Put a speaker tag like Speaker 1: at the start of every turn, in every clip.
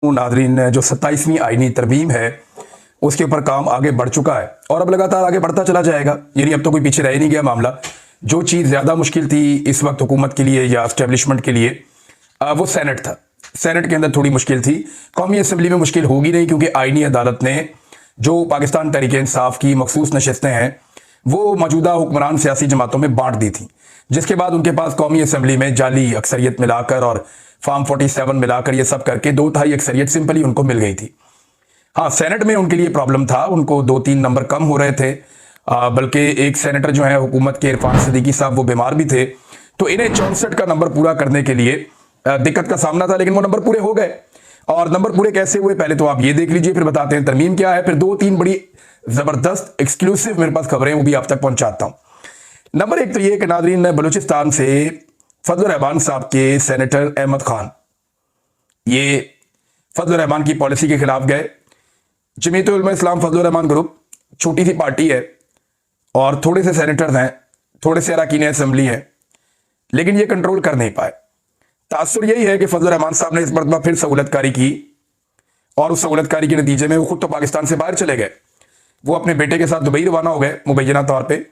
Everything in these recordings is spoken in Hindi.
Speaker 1: नादरीन, जो 27वीं आईनी तरमीम है उसके ऊपर काम आगे बढ़ चुका है और अब लगातार आगे बढ़ता चला जाएगा। यानी अब तो कोई पीछे रह ही नहीं गया मामला। जो चीज़ ज़्यादा मुश्किल थी इस वक्त हुकूमत के लिए या एस्टेब्लिशमेंट के लिए, वो सेनेट था। सेनेट के अंदर थोड़ी मुश्किल थी। कौमी असम्बली में मुश्किल होगी नहीं, क्योंकि आईनी अदालत ने जो पाकिस्तान तहरीक इंसाफ की मखसूस नशस्तें हैं वो मौजूदा हुक्मरान सियासी जमातों में बांट दी थी, जिसके बाद उनके पास कौमी असम्बली में जाली अक्सरियत मिलाकर और फॉर्म 47 मिलाकर ये सब करके 2/3 अक्सरियत सिंपली उनको मिल गई थी। हाँ, सेनेट में उनके लिए प्रॉब्लम था, उनको 2-3 नंबर कम हो रहे थे, बल्कि एक सेनेटर जो है हुकूमत के इरफान सिद्दीकी साहब वो बीमार भी थे, तो इन्हें 64 का नंबर पूरा करने के लिए दिक्कत का सामना था, लेकिन वो नंबर पूरे हो गए। और नंबर पूरे कैसे हुए पहले तो आप ये देख लीजिए, फिर बताते हैं तरमीम क्या है, फिर 2-3 बड़ी जबरदस्त एक्सक्लूसिव मेरे पास खबरें वो भी आप तक पहुंचाता हूं। नंबर 1 तो ये कि नादरीन, बलूचिस्तान से फजल रहमान साहब के सेनेटर अहमद खान ये फजल रहमान की पॉलिसी के खिलाफ गए। जमीयत उलमा इस्लाम फजल रहमान ग्रुप छोटी सी पार्टी है और थोड़े से सेनेटर्स हैं, थोड़े से अरकान असेंबली हैं, लेकिन ये कंट्रोल कर नहीं पाए। तासुर यही है कि फजल रहमान साहब ने इस मरतबा फिर सहूलतकारी की और उस सहूलतकारी के नतीजे में वो खुद तो पाकिस्तान से बाहर चले गए। वो अपने बेटे के साथ दुबई रवाना हो गए मुबैना तौर पर,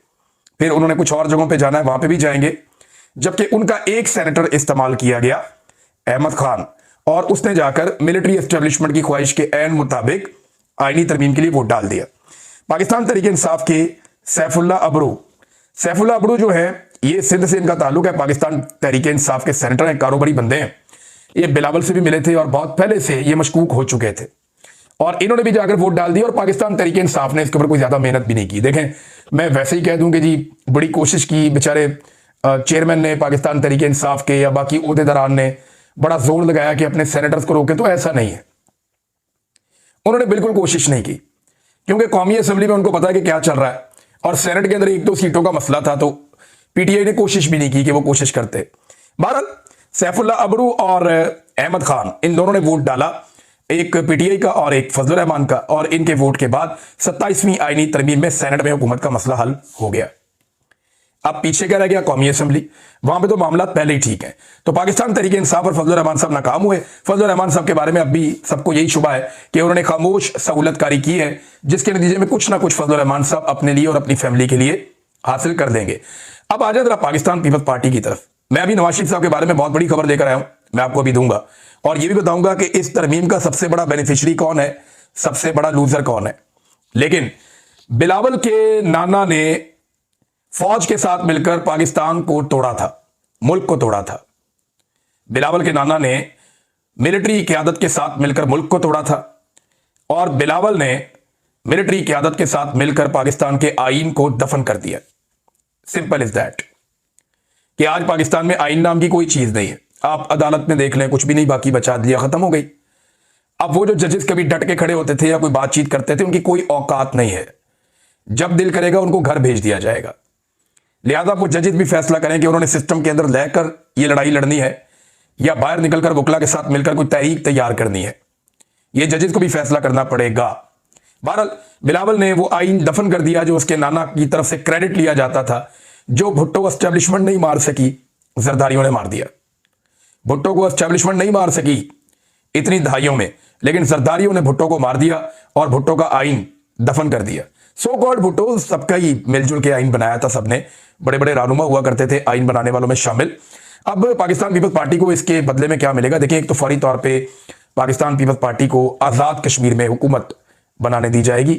Speaker 1: फिर उन्होंने कुछ और जगहों पर जाना है, वहां पर भी जाएंगे। जबकि उनका एक सेनेटर इस्तेमाल किया गया, अहमद खान, और उसने जाकर मिलिट्री एस्टेब्लिशमेंट की ख्वाहिश के ऐन मुताबिक आईनी तरमीम के लिए वोट डाल दिया। पाकिस्तान तहरीक इंसाफ के सैफुल्ला अबरू जो है, ये सिंध से इनका ताल्लुक है, पाकिस्तान तहरीक इंसाफ के सेनेटर हैं, कारोबारी बंदे हैं। ये बिलावल से भी मिले थे और बहुत पहले से ये मशकूक हो चुके थे, और इन्होंने भी जाकर वोट डाल दिया और पाकिस्तान तहरीक इंसाफ ने इसके ऊपर कोई ज्यादा मेहनत भी नहीं की। देखें, मैं वैसे ही कह दूं कि जी बड़ी कोशिश की, बेचारे चेयरमैन ने पाकिस्तान तहरीक इंसाफ के या बाकी ओहदेदारान ने बड़ा जोर लगाया कि अपने सेनेटर्स को रोके, तो ऐसा नहीं है। उन्होंने बिल्कुल कोशिश नहीं की, क्योंकि कौमी असेंबली में उनको पता है कि क्या चल रहा है, और सेनेट के अंदर 1-2 सीटों का मसला था, तो पीटीआई ने कोशिश भी नहीं की कि वो कोशिश करते। बहरहाल सैफुल्ला अबरू और अहमद खान, इन दोनों ने वोट डाला, एक पीटीआई का और एक फजल रहमान का, और इनके वोट के बाद 27वीं आईनी तरमीम में सेनेट में हुकूमत का मसला हल हो गया। अब पीछे क्या रह गया? कौमी असेंबली। वहां पे तो मामला पहले ही ठीक है। तो पाकिस्तान तहरीक इंसाफ और फजल रहमान साहब नाकाम हुए। फजल रहमान साहब के बारे में अब भी सबको यही शुबा है कि उन्होंने खामोश सहूलतकारी की है, जिसके नतीजे में कुछ ना कुछ फजल रहमान साहब अपने लिए और अपनी फैमिली के लिए हासिल कर देंगे। अब आ जाए जरा पाकिस्तान पीपल्स पार्टी की तरफ। मैं अभी नवाज शरीफ साहब के बारे में बहुत बड़ी खबर लेकर आया हूं, मैं आपको अभी दूंगा, और यह भी बताऊंगा कि इस तरमीम का सबसे बड़ा बेनिफिशियरी कौन है, सबसे बड़ा लूजर कौन है। लेकिन बिलावल के नाना ने फौज के साथ मिलकर पाकिस्तान को तोड़ा था, मुल्क को तोड़ा था। बिलावल के नाना ने मिलिट्री क़यादत के साथ मिलकर मुल्क को तोड़ा था, और बिलावल ने मिलिट्री क़यादत के साथ मिलकर पाकिस्तान के आईन को दफन कर दिया। सिंपल इज दैट, कि आज पाकिस्तान में आईन नाम की कोई चीज नहीं है। आप अदालत में देख लें, कुछ भी नहीं बाकी बचा दिया, खत्म हो गई। अब वो जो जजेस कभी डट के खड़े होते थे या कोई बातचीत करते थे, उनकी कोई औकात नहीं है। जब दिल करेगा उनको घर भेज दिया जाएगा। लिहाजा वो जजेस भी फैसला करें कि उन्होंने सिस्टम के अंदर रहकर ये लड़ाई लड़नी है या बाहर निकलकर वकला के साथ मिलकर कोई तहरीक तैयार करनी है, ये जजेस को भी फैसला करना पड़ेगा। बहरहाल बिलावल ने वो आईन दफन कर दिया जो उसके नाना की तरफ से क्रेडिट लिया जाता था। जो भुट्टो को एस्टेब्लिशमेंट नहीं मार सकी, जरदारियों ने मार दिया। भुट्टो को एस्टेब्लिशमेंट नहीं मार सकी इतनी दहाइयों में, लेकिन जरदारियों ने भुट्टो को मार दिया और भुट्टो का आईन दफन कर दिया। सो कॉल्ड भुट्टो, सबका ही मिलजुल के आईन बनाया था, सबने बड़े बड़े रानुमा हुआ करते थे आईन बनाने वालों में शामिल। अब पाकिस्तान पीपल्स पार्टी को इसके बदले में क्या मिलेगा? देखिए, एक तो फौरी तौर पे पाकिस्तान पीपल्स पार्टी को आजाद कश्मीर में हुकूमत बनाने दी जाएगी।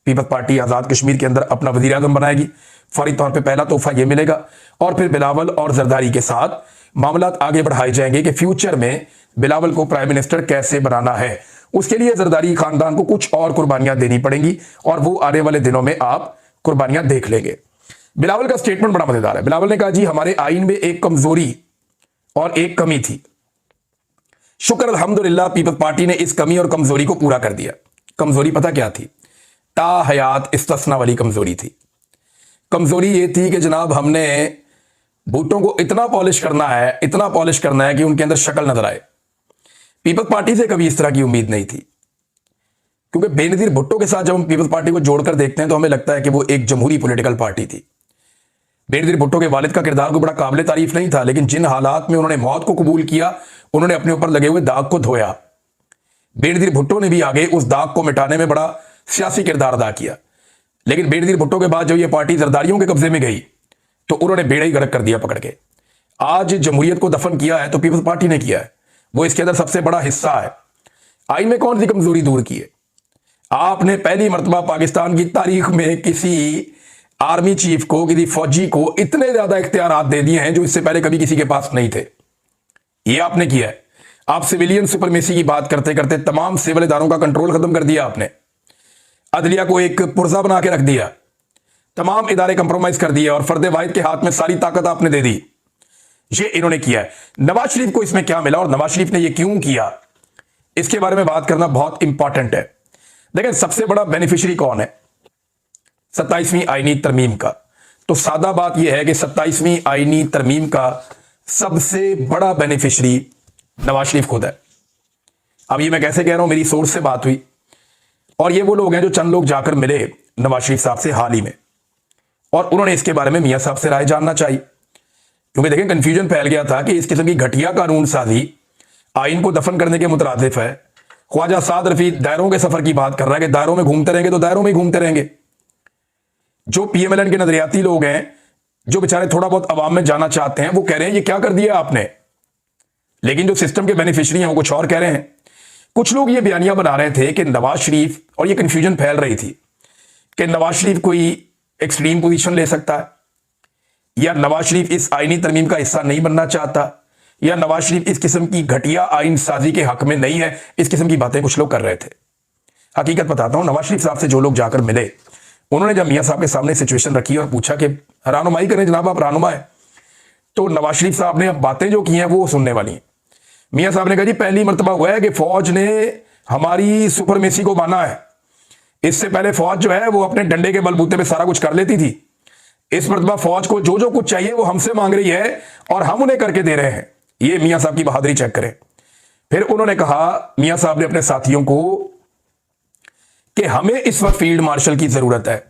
Speaker 1: पीपल्स पार्टी आजाद कश्मीर के अंदर अपना वजीर आजम बनाएगी। फौरी तौर पे पहला तोहफा यह मिलेगा, और फिर बिलावल और जरदारी के साथ मामला आगे बढ़ाए जाएंगे कि फ्यूचर में बिलावल को प्राइम मिनिस्टर कैसे बनाना है। उसके लिए जरदारी खानदान को कुछ और कुर्बानियां देनी पड़ेंगी, और वो आने वाले दिनों में आप कुर्बानियां देख लेंगे। बिलावल का स्टेटमेंट बड़ा मजेदार है। बिलावल ने कहा, जी हमारे आईन में एक कमजोरी और एक कमी थी, शुक्र अल्हम्दुलिल्लाह पीपल्स पार्टी ने इस कमी और कमजोरी को पूरा कर दिया। कमजोरी पता क्या थी? ता हयात इस्तिस्ना वाली कमजोरी थी। कमजोरी ये थी कि जनाब हमने भुट्टो को इतना पॉलिश करना है, इतना पॉलिश करना है कि उनके अंदर शक्ल नजर आए। पीपल्स पार्टी से कभी इस तरह की उम्मीद नहीं थी, क्योंकि बेनजीर भुट्टो के साथ जब हम पीपल्स पार्टी को जोड़कर देखते हैं तो हमें लगता है कि वो एक जमहूरी पॉलिटिकल पार्टी थी। बेनजीर भुट्टो के वालिद का किरदार कोई बड़ा काबिल तारीफ नहीं था, लेकिन जिन हालात में उन्होंने मौत को कबूल किया, उन्होंने अपने ऊपर लगे हुए दाग को धोया। बेनजीर भुट्टो ने भी आगे उस दाग को मिटाने में बड़ा सियासी किरदार अदा किया। लेकिन बेनजीर भुट्टो के बाद जब ये पार्टी जरदारियों के कब्जे में गई तो उन्होंने बेड़ा ही गर्क कर दिया पकड़ के। आज जमहूरियत को दफन किया है तो पीपल्स पार्टी ने किया है, वो इसके अंदर सबसे बड़ा हिस्सा है। आइन में कौन सी कमजोरी दूर की है? आपने पहली मर्तबा पाकिस्तान की तारीख में किसी आर्मी चीफ को, किसी फौजी को इतने ज्यादा इख्तियारात दे दिए हैं जो इससे पहले कभी किसी के पास नहीं थे। ये आपने किया है। आप सिविलियन सुपरमेसी की बात करते करते तमाम सिविल इदारों का कंट्रोल खत्म कर दिया आपने। अदलिया को एक पुर्जा बना के रख दिया, तमाम इदारे कंप्रोमाइज कर दिए और फर्द वाहिद के हाथ में सारी ताकत आपने दे दी। ये इन्होंने किया है। नवाज शरीफ को इसमें क्या मिला और नवाज शरीफ ने यह क्यों किया, इसके बारे में बात करना बहुत इंपॉर्टेंट है। देखिए, सबसे बड़ा बेनिफिशियरी कौन है 27वीं आईनी तरमीम का? तो सादा बात यह है कि 27वीं आईनी तरमीम का सबसे बड़ा बेनिफिशियरी नवाज शरीफ खुद है। अब ये मैं कैसे कह रहा हूं, मेरी सोर्स से बात हुई और ये वो लोग हैं जो चंद लोग जाकर मिले नवाज शरीफ साहब से हाल ही में और उन्होंने इसके बारे में मियां साहब से राय जानना चाहिए। क्योंकि देखें, कंफ्यूजन फैल गया था कि इस किस्म की घटिया कानून साजी आइन को दफन करने के मुतरादिफ है। ख्वाजा साद रफी दायरों के सफर की बात कर रहा है कि दायरों में घूमते रहेंगे तो दायरों में ही घूमते रहेंगे। जो पीएमएलएन के नजरियाती लोग हैं, जो बेचारे थोड़ा बहुत अवाम में जाना चाहते हैं, वो कह रहे हैं ये क्या कर दिया आपने। लेकिन जो सिस्टम के बेनिफिशियरी हैं वो कुछ और कह रहे हैं। कुछ लोग ये बयानियां बना रहे थे कि नवाज शरीफ, और ये कंफ्यूजन फैल रही थी कि नवाज शरीफ कोई एक्सट्रीम पोजीशन ले सकता है, या नवाज शरीफ इस आईनी तरमीम का हिस्सा नहीं बनना चाहता, या नवाज शरीफ इस किस्म की घटिया आइन साजी के हक में नहीं है। इस किस्म की बातें कुछ लोग कर रहे थे। हकीकत बताता हूं, नवाज शरीफ साहब से जो लोग जाकर मिले, उन्होंने जब मियां साहब के सामने सिचुएशन रखी और पूछा कि रहनुमाई करें जनाब, आप रहनुमा है, तो नवाज शरीफ साहब ने अब बातें जो की हैं वो सुनने वाली हैं। मियां साहब ने कहा जी, पहली मर्तबा हुआ है कि फौज ने हमारी सुपरमेसी को माना है। इससे पहले फौज जो है वो अपने डंडे के बलबूते पे सारा कुछ कर लेती थी। इस मर्तबा फौज को जो जो कुछ चाहिए वो हमसे मांग रही है और हम उन्हें करके दे रहे हैं। ये मियां साहब की बहादुरी चेक करें। फिर उन्होंने कहा, मियां साहब ने अपने साथियों को, कि हमें इस वक्त फील्ड मार्शल की जरूरत है।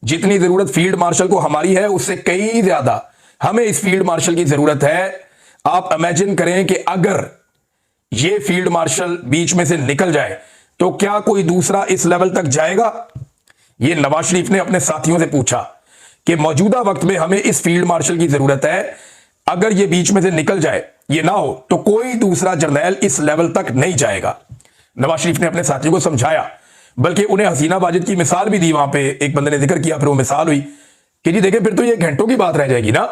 Speaker 1: जितनी जरूरत फील्ड मार्शल को हमारी है उससे कई ज्यादा हमें इस फील्ड मार्शल की जरूरत है। आप इमेजिन करें कि अगर ये फील्ड मार्शल बीच में से निकल जाए तो क्या कोई दूसरा इस लेवल तक जाएगा? ये नवाज शरीफ ने अपने साथियों से पूछा कि मौजूदा वक्त में हमें इस फील्ड मार्शल की जरूरत है। अगर ये बीच में से निकल जाए, ये ना हो, तो कोई दूसरा जर्नैल इस लेवल तक नहीं जाएगा। नवाज शरीफ ने अपने साथियों को समझाया, बल्कि उन्हें हसीना वाजिद की मिसाल भी दी। वहां पे एक बंदे ने जिक्र किया, फिर वो मिसाल हुई कि जी देखें, फिर तो ये घंटों की बात रह जाएगी ना।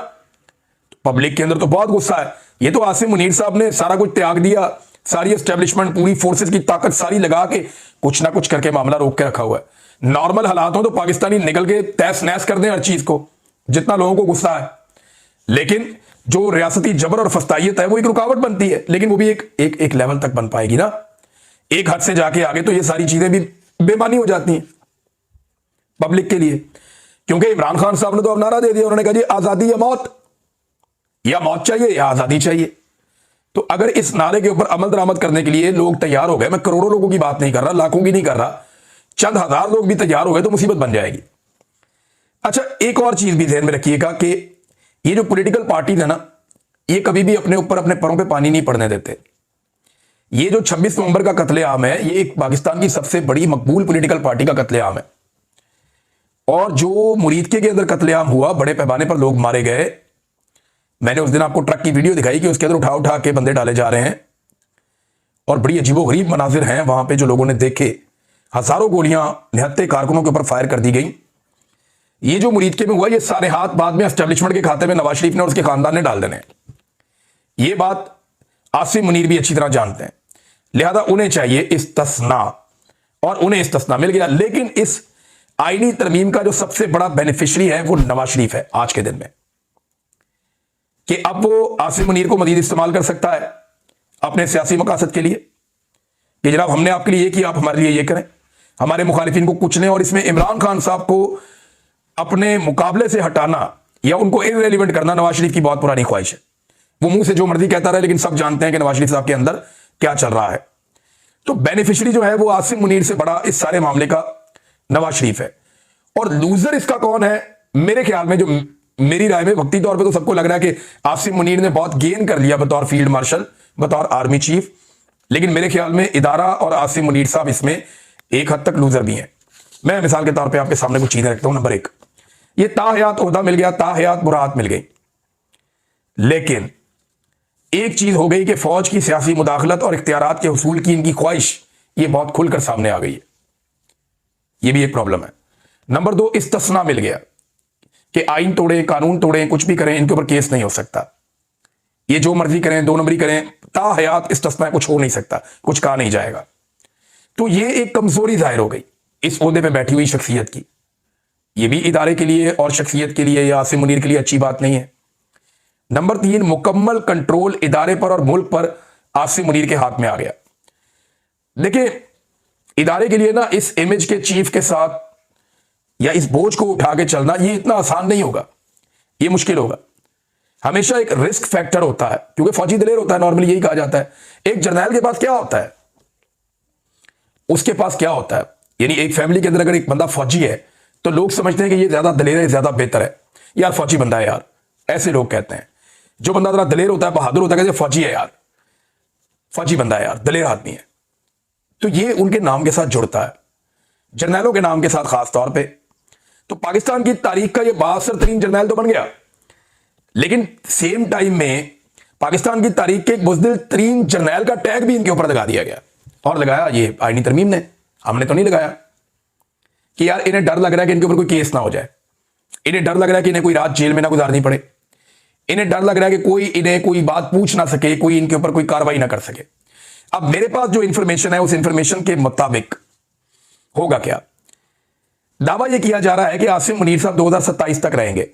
Speaker 1: पब्लिक के अंदर तो बहुत गुस्सा है। ये तो आसिम मुनीर साहब ने सारा कुछ त्याग दिया, सारी एस्टेब्लिशमेंट, पूरी फोर्सेस की ताकत सारी लगा के कुछ ना कुछ करके मामला रोक के रखा हुआ है। नॉर्मल हालात हो तो पाकिस्तानी निकल के तहस नहस कर दें हर चीज को, जितना लोगों को गुस्सा है। लेकिन जो रियासती जबर और फस्तायत है वो एक रुकावट बनती है, लेकिन वो भी एक लेवल तक बन पाएगी ना। एक हद से जाके आगे तो ये सारी चीजें भी बेमानी हो जाती हैं पब्लिक के लिए। क्योंकि इमरान खान साहब ने तो अब नारा दे दिया, उन्होंने कहा जी आजादी या मौत चाहिए या आजादी चाहिए। तो अगर इस नारे के ऊपर अमल दरामद करने के लिए लोग तैयार हो गए, मैं करोड़ों लोगों की बात नहीं कर रहा, लाखों की नहीं कर रहा, चंद हजार लोग भी तैयार हो गए तो मुसीबत बन जाएगी। अच्छा, एक और चीज भी ध्यान में रखिएगा कि ये जो पॉलिटिकल पार्टीज है ना, ये कभी भी अपने ऊपर अपने पैरों पे पानी नहीं पड़ने देते। ये जो 26 नवंबर का कत्लेआम है, ये एक पाकिस्तान की सबसे बड़ी मकबूल पॉलिटिकल पार्टी का कत्लेआम है। और जो मुरीदके के अंदर कत्लेआम हुआ, बड़े पैमाने पर लोग मारे गए। मैंने उस दिन आपको ट्रक की वीडियो दिखाई कि उसके अंदर उठा उठा के बंदे डाले जा रहे हैं और बड़ी अजीबोगरीब मनाजिर हैं वहां पे जो लोगों ने देखे। हजारों गोलियां निहत्ते कारकुनों के ऊपर फायर कर दी गई। ये जो मुरीदके में हुआ, ये सारे हाथ बाद में एस्टेब्लिशमेंट के खाते में नवाज शरीफ ने और उसके खानदान ने डाल देने। ये बात आसिम मुनीर भी अच्छी तरह जानते हैं, लिहाजा उन्हें चाहिए इस्तिस्ना, और उन्हें इस्तिस्ना मिल गया। लेकिन इस आईनी तरमीम का जो सबसे बड़ा बेनिफिशियरी है वो नवाज शरीफ है आज के दिन में, कि अब वो आसिम मुनीर को मजीद इस्तेमाल कर सकता है अपने सियासी मकासद के लिए कि जनाब हमने आपके लिए ये किया, आप हमारे लिए ये करें, हमारे मुखालिफिन को कुचलें। और इसमें इमरान खान साहब को अपने मुकाबले से हटाना या उनको इररिलेवेंट करना नवाज शरीफ की बहुत पुरानी ख्वाहिश है। वो मुंह से जो मर्जी कहता रहे, लेकिन सब जानते हैं कि नवाज शरीफ साहब के अंदर क्या चल रहा है। तो बेनिफिशियरी जो है वो आसिम मुनीर से बड़ा इस सारे मामले का नवाज शरीफ है। और लूजर इसका कौन है? मेरे ख्याल में, जो मेरी राय में, वक्ती तौर पे तो सबको लग रहा है कि आसिम मुनीर ने बहुत गेन कर लिया बतौर फील्ड मार्शल, बतौर आर्मी चीफ। लेकिन मेरे ख्याल में इदारा और आसिम मुनीर साहब इसमें एक हद तक लूजर भी हैं। मैं मिसाल के तौर पे आपके सामने कुछ चीजें रखता हूं। नंबर 1, ये ताहयात ओहदा मिल गया, ताहयात मुराद मिल गई, लेकिन एक चीज हो गई कि फौज की सियासी मुदाखलत और इख्तियारात के हुसूल की इनकी ख्वाहिश ये बहुत खुलकर सामने आ गई है। ये भी एक प्रॉब्लम है। नंबर 2, इस्तिस्ना मिल गया कि आइन तोड़े, कानून तोड़े, कुछ भी करें, इनके ऊपर केस नहीं हो सकता। ये जो मर्जी करें, 2 नंबरी करें, ताहयात इस्तिस्ना कुछ हो नहीं सकता, कुछ कहा नहीं जाएगा। तो ये एक कमजोरी जाहिर हो गई इस ओहदे पे बैठी हुई शख्सियत की। ये भी इदारे के लिए और शख्सियत के लिए या आसिम मुनीर के लिए अच्छी बात नहीं है। नंबर 3, मुकम्मल कंट्रोल इदारे पर और मुल्क पर आसिम मुनीर के हाथ में आ गया। देखिए, इदारे के लिए ना इस इमेज के चीफ के साथ या इस बोझ को उठा के चलना ये इतना आसान नहीं होगा, ये मुश्किल होगा। हमेशा एक रिस्क फैक्टर होता है, क्योंकि फौजी दिलेर होता है, नॉर्मली यही कहा जाता है। एक जर्नैल के पास क्या होता है, उसके पास क्या होता है, यानी एक फैमिली के अंदर अगर एक बंदा फौजी है तो लोग समझते हैं कि ये ज्यादा दलेर है, ज्यादा बेहतर है, यार फौजी बंदा है यार, ऐसे लोग कहते हैं। जो बंदा जरा दलेर होता है, बहादुर होता है, कहते फौजी है यार, फौजी बंदा है यार, दलेर आदमी है। तो ये उनके नाम के साथ जुड़ता है, जर्नैलों के नाम के साथ खास तौर पे। तो पाकिस्तान की तारीख का ये बासर तरीन जर्नैल तो बन गया, लेकिन सेम टाइम में पाकिस्तान की तारीख के एक बुज़दिल तरीन जर्नैल का टैग भी इनके ऊपर लगा दिया गया। और लगाया ये आईनी तरमीम ने, हमने तो नहीं लगाया। कि यार इन्हें डर लग रहा है कि इनके ऊपर कोई केस ना हो जाए, इन्हें डर लग रहा है कि इन्हें कोई रात जेल में ना गुजारनी पड़े, इन्हें डर लग रहा है कि कोई इन्हें कोई बात पूछ ना सके, कोई इनके ऊपर कोई कार्रवाई ना कर सके। अब मेरे पास जो इंफॉर्मेशन है, उस इंफॉर्मेशन के मुताबिक होगा क्या, दावा यह किया जा रहा है कि आसिम मुनीर साहब 2027 तक रहेंगे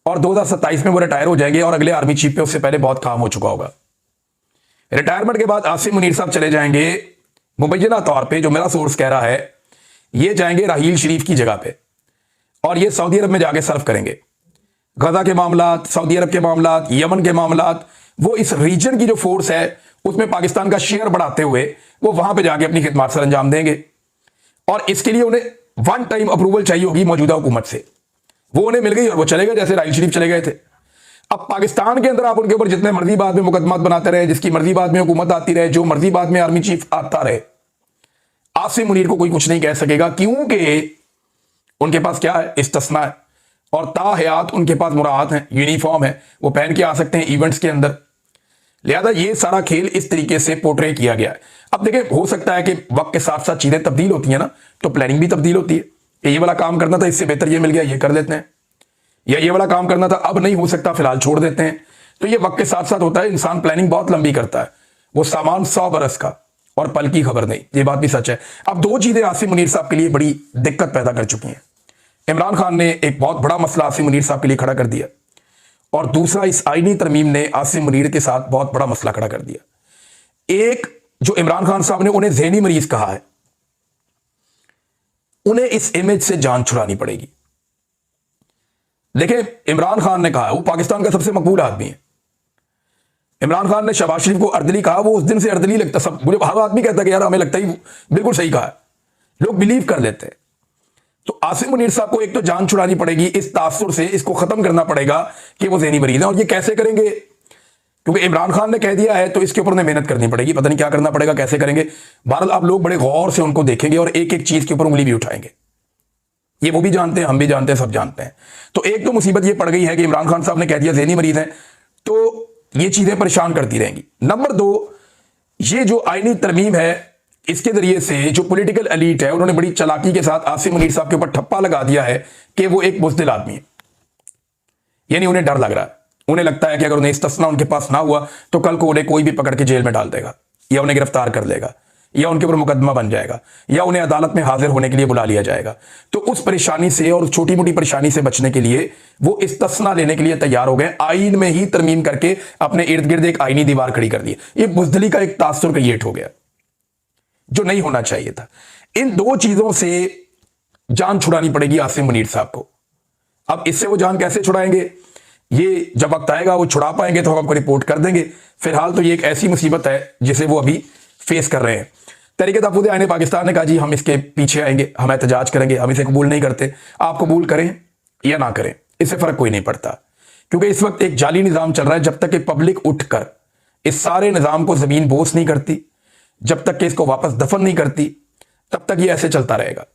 Speaker 1: और 2027 में वो रिटायर हो जाएंगे और अगले आर्मी चीफ पे उससे पहले बहुत काम हो चुका होगा। रिटायरमेंट के बाद आसिम मुनीर साहब चले जाएंगे, मुबैना तौर पे जो मेरा सोर्स कह रहा है, ये जाएंगे राहील शरीफ की जगह पे और ये सऊदी अरब में जाके सर्व करेंगे। गजा के मामलात, सऊदी अरब के मामलात, यमन के मामलात, वो इस रीजन की जो फोर्स है उसमें पाकिस्तान का शेयर बढ़ाते हुए वो वहां पे जाके अपनी खिदमत सर अंजाम देंगे। और इसके लिए उन्हें वन टाइम अप्रूवल चाहिए होगी मौजूदा हुकूमत से, वो उन्हें मिल गई और वो चले गए, जैसे राहील शरीफ चले गए थे। अब पाकिस्तान के अंदर आप उनके ऊपर जितने मर्जी बाद में मुकदमात बनाते रहे, जिसकी मर्जी बाद में हुकूमत आती रहे, जो मर्जी बाद में आर्मी चीफ आता रहे, आसिम मुनीर को कोई कुछ नहीं कह सकेगा, क्योंकि उनके पास क्या है, इस्तिस्ना है और ताहयात उनके पास मुराद है, यूनिफॉर्म है, वो पहन के आ सकते हैं इवेंट्स के अंदर। लिहाजा ये सारा खेल इस तरीके से पोर्ट्रे किया गया है। अब देखिए, हो सकता है कि वक्त के साथ साथ चीजें तब्दील होती है ना, तो प्लानिंग भी तब्दील होती है कि ये वाला काम करना था, इससे बेहतर ये मिल गया, ये कर लेते हैं, या ये वाला काम करना था, अब नहीं हो सकता, फिलहाल छोड़ देते हैं। तो ये वक्त के साथ साथ होता है, इंसान प्लानिंग बहुत लंबी करता है, वो सामान 100 बरस का और पल की खबर नहीं, ये बात भी सच है। अब 2 चीजें आसिम मुनीर साहब के लिए बड़ी दिक्कत पैदा कर चुकी हैं। इमरान खान ने एक बहुत बड़ा मसला आसिम मुनीर साहब के लिए खड़ा कर दिया और दूसरा इस आईनी तरमीम ने आसिम मुनीर के साथ बहुत बड़ा मसला खड़ा कर दिया। एक, जो इमरान खान साहब ने उन्हें ज़हनी मरीज कहा है, उन्हें इस इमेज से जान छुड़ानी पड़ेगी। देखिए, इमरान खान ने कहा, वो पाकिस्तान का सबसे मकबूल आदमी है। इमरान खान ने शहबाज शरीफ को अर्दली कहा, वो उस दिन से अर्दली लगता, सब मुझे हर आदमी कहता कि यार हमें लगता ही बिल्कुल सही कहा है, लोग बिलीव कर लेते हैं। तो आसिम मुनीर साहब को एक तो जान छुड़ानी पड़ेगी इस तासुर से, इसको खत्म करना पड़ेगा कि वो ज़हनी मरीज है। और ये कैसे करेंगे, क्योंकि इमरान खान ने कह दिया है तो इसके ऊपर उन्हें मेहनत करनी पड़ेगी, पता नहीं क्या करना पड़ेगा, कैसे करेंगे। बहरहाल आप लोग बड़े गौर से उनको देखेंगे और एक एक चीज के ऊपर उंगली भी उठाएंगे। ये वो भी जानते हैं, हम भी जानते हैं, सब जानते हैं। तो एक तो मुसीबत ये पड़ गई है कि इमरान खान साहब ने कह दिया ज़हनी मरीज है, तो ये चीजें परेशान करती रहेंगी। नंबर 2, ये जो आईनी तरमीम है, इसके जरिए से जो पॉलिटिकल एलीट है, उन्होंने बड़ी चालाकी के साथ आसिम मुनीर साहब के ऊपर ठप्पा लगा दिया है कि वो एक बुज़दिल आदमी है। यानी उन्हें डर लग रहा है, उन्हें लगता है कि अगर उन्हें इस्तिस्ना उनके पास ना हुआ तो कल को उन्हें कोई भी पकड़ के जेल में डाल देगा, या उन्हें गिरफ्तार कर लेगा, या उनके ऊपर मुकदमा बन जाएगा, या उन्हें अदालत में हाजिर होने के लिए बुला लिया जाएगा। तो उस परेशानी से और छोटी मोटी परेशानी से बचने के लिए वो इस्तिस्ना लेने के लिए तैयार हो गए, आईन में ही तरमीम करके अपने इर्द गिर्द एक आईनी दीवार खड़ी कर दी। ये बुज़दिली का एक तासुर क्रिएट हो गया जो नहीं होना चाहिए था। इन 2 चीजों से जान छुड़ानी पड़ेगी आसिम मुनीर साहब को। अब इससे वो जान कैसे छुड़ाएंगे, ये जब वक्त आएगा वो छुड़ा पाएंगे तो हम आपको रिपोर्ट कर देंगे। फिलहाल तो ये एक ऐसी मुसीबत है जिसे वो अभी फेस कर रहे हैं। तहरीक तहफ़्फ़ुज़ आईन पाकिस्तान ने कहा जी हम इसके पीछे आएंगे, हम एहतजाज करेंगे, हम इसे कबूल नहीं करते। आप कबूल करें या ना करें, इससे फर्क कोई नहीं पड़ता, क्योंकि इस वक्त एक जाली निज़ाम चल रहा है। जब तक कि पब्लिक उठकर इस सारे निज़ाम को ज़मीन बोस नहीं करती, जब तक कि इसको वापस दफन नहीं करती, तब तक ये ऐसे चलता रहेगा।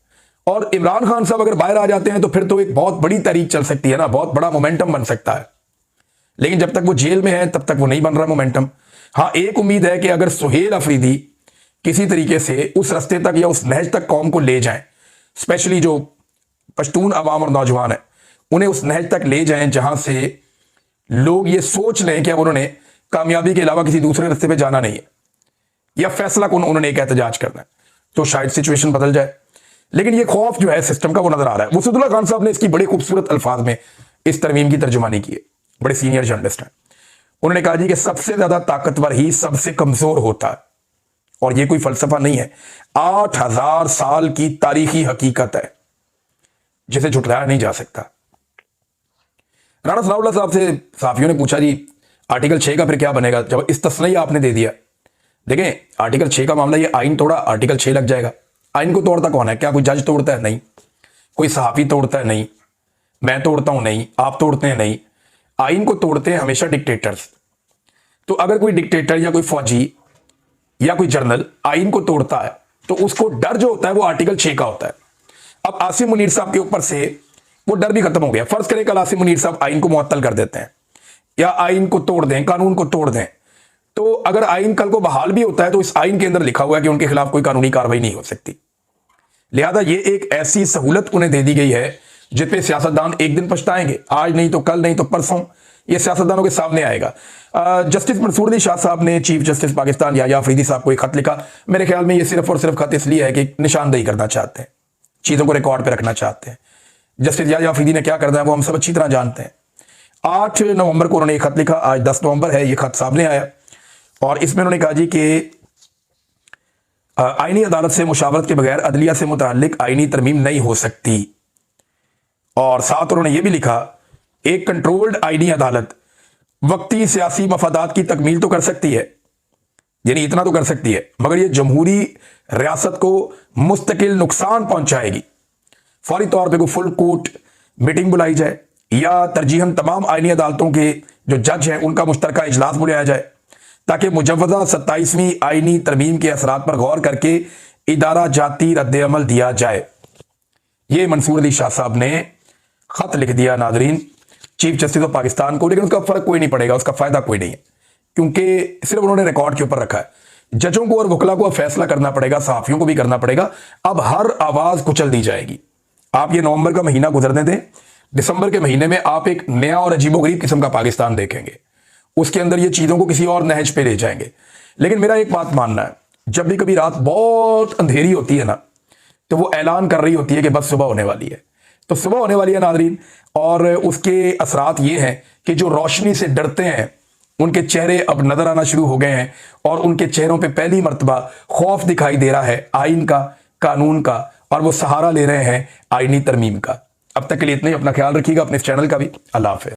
Speaker 1: और इमरान खान साहब अगर बाहर आ जाते हैं तो फिर तो एक बहुत बड़ी तहरीक चल सकती है ना, बहुत बड़ा मोमेंटम बन सकता है। लेकिन जब तक वो जेल में है तब तक वो नहीं बन रहा मोमेंटम। हाँ, एक उम्मीद है कि अगर सुहेल अफरीदी किसी तरीके से उस रास्ते तक या उस नहज तक कौम को ले जाएं, स्पेशली जो पश्तून अवाम और नौजवान है, उन्हें उस नहज तक ले जाएं जहां से लोग ये सोच लें कि अब उन्होंने कामयाबी के अलावा किसी दूसरे रास्ते पे जाना नहीं है, या फैसला कौन उन्होंने एक एहतजाज करना है, तो शायद सिचुएशन बदल जाए। लेकिन ये खौफ जो है सिस्टम का वो नजर आ रहा है। वसीउद्दौला खान साहब ने इसकी बड़े खूबसूरत अल्फाज में इस तरमीम की तर्जुमानी की है, बड़े सीनियर जर्नलिस्ट हैं। उन्होंने कहा जी कि सबसे ज्यादा ताकतवर ही सबसे कमजोर होता है, और ये कोई फलसफा नहीं है, 8000 साल की तारीखी हकीकत है जिसे झुटलाया नहीं जा सकता। राणा सनाउल्लाह साहब से साफियों ने पूछा जी आर्टिकल 6 का फिर क्या बनेगा, जब इस तस्नीह आपने दे दिया। देखें, आर्टिकल 6 का मामला, ये आइन तोड़ा, आर्टिकल 6 लग जाएगा। आइन को तोड़ता कौन है? क्या कोई जज तोड़ता है? नहीं। कोई सहाफी तोड़ता है? नहीं। मैं तोड़ता हूं? नहीं। आप तोड़ते हैं? नहीं। आइन को तोड़ते हैं हमेशा डिक्टेटर्स। तो अगर कोई डिक्टेटर या कोई फौजी या कोई जर्नल आइन को तोड़ता है तो उसको डर जो होता है वो आर्टिकल 6 का होता है। अब आसिम मुनीर साहब के ऊपर से वो डर भी खत्म हो गया। फर्ज करें कल आसिम मुनीर साहब आइन को मुअत्तल कर देते हैं या आइन को तोड़ दें, कानून को तोड़ दें, तो अगर आइन कल को बहाल भी होता है तो इस आइन के अंदर लिखा हुआ है कि उनके खिलाफ कोई कानूनी कार्रवाई नहीं हो सकती। लिहाजा ये एक ऐसी सहूलत उन्हें दे दी गई है जिस पे सियासतदान एक दिन पछताएंगे, आज नहीं तो कल, नहीं तो परसों, ये सियासतदानों के सामने आएगा। जस्टिस मंसूर अली शाह साहब ने चीफ जस्टिस पाकिस्तान याह्या अफरीदी साहब को एक खत लिखा। मेरे ख्याल में ये सिर्फ और सिर्फ खत इसलिए है कि निशानदेही करना चाहते हैं, चीजों को रिकॉर्ड पे रखना चाहते हैं। जस्टिस याह्या अफरीदी ने क्या करना है वो हम सब अच्छी तरह जानते हैं। 8 नवंबर को उन्होंने एक खत लिखा, आज 10 नवंबर है, ये खत सामने आया और इसमें उन्होंने कहा जी कि आईनी अदालत से मुशावरत के बगैर अदलिया से मुताल्लिक आईनी तरमीम नहीं हो सकती। और साथ उन्होंने ये भी लिखा, एक कंट्रोल्ड आईनी अदालत वक्ती सियासी मफादात की तकमील तो कर सकती है, यानी इतना तो कर सकती है, मगर ये जमहूरी रियासत को मुस्तकिल नुकसान पहुंचाएगी। फौरी तौर पर कोई फुल कोर्ट मीटिंग बुलाई जाए या तरजीहन तमाम आईनी अदालतों के जो जज हैं उनका मुश्तरका इजलास बुलाया जाए ताकि मुजव्वज़ा 27वीं आईनी तरमीम के असरात पर गौर करके इदारा जाती रद्द-ए-अमल दिया जाए। ये मंसूर अली शाह साहब ने खत लिख दिया नाजरीन चीफ जस्टिस ऑफ पाकिस्तान को, लेकिन उसका फर्क कोई नहीं पड़ेगा, उसका फायदा कोई नहीं है, क्योंकि सिर्फ उन्होंने रिकॉर्ड के ऊपर रखा है। जजों को और वकला को अब फैसला करना पड़ेगा, सहाफियों को भी करना पड़ेगा। अब हर आवाज कुचल दी जाएगी। आप ये नवंबर का महीना गुजरने दें, दिसंबर के महीने में आप एक नया और अजीबोगरीब किस्म का पाकिस्तान देखेंगे। उसके अंदर ये चीजों को किसी और नहज पे ले जाएंगे। लेकिन मेरा एक बात मानना है, जब भी कभी रात बहुत अंधेरी होती है ना, तो वो ऐलान कर रही होती है कि बस सुबह होने वाली है। तो सुबह होने वाली है नाज़रीन, और उसके असरात ये हैं कि जो रोशनी से डरते हैं उनके चेहरे अब नजर आना शुरू हो गए हैं और उनके चेहरों पे पहली मर्तबा खौफ दिखाई दे रहा है आइन का, कानून का, और वो सहारा ले रहे हैं आईनी तरमीम का। अब तक के लिए इतना ही। अपना ख्याल रखिएगा, अपने इस चैनल का भी। अल्लाह हाफ़िज़।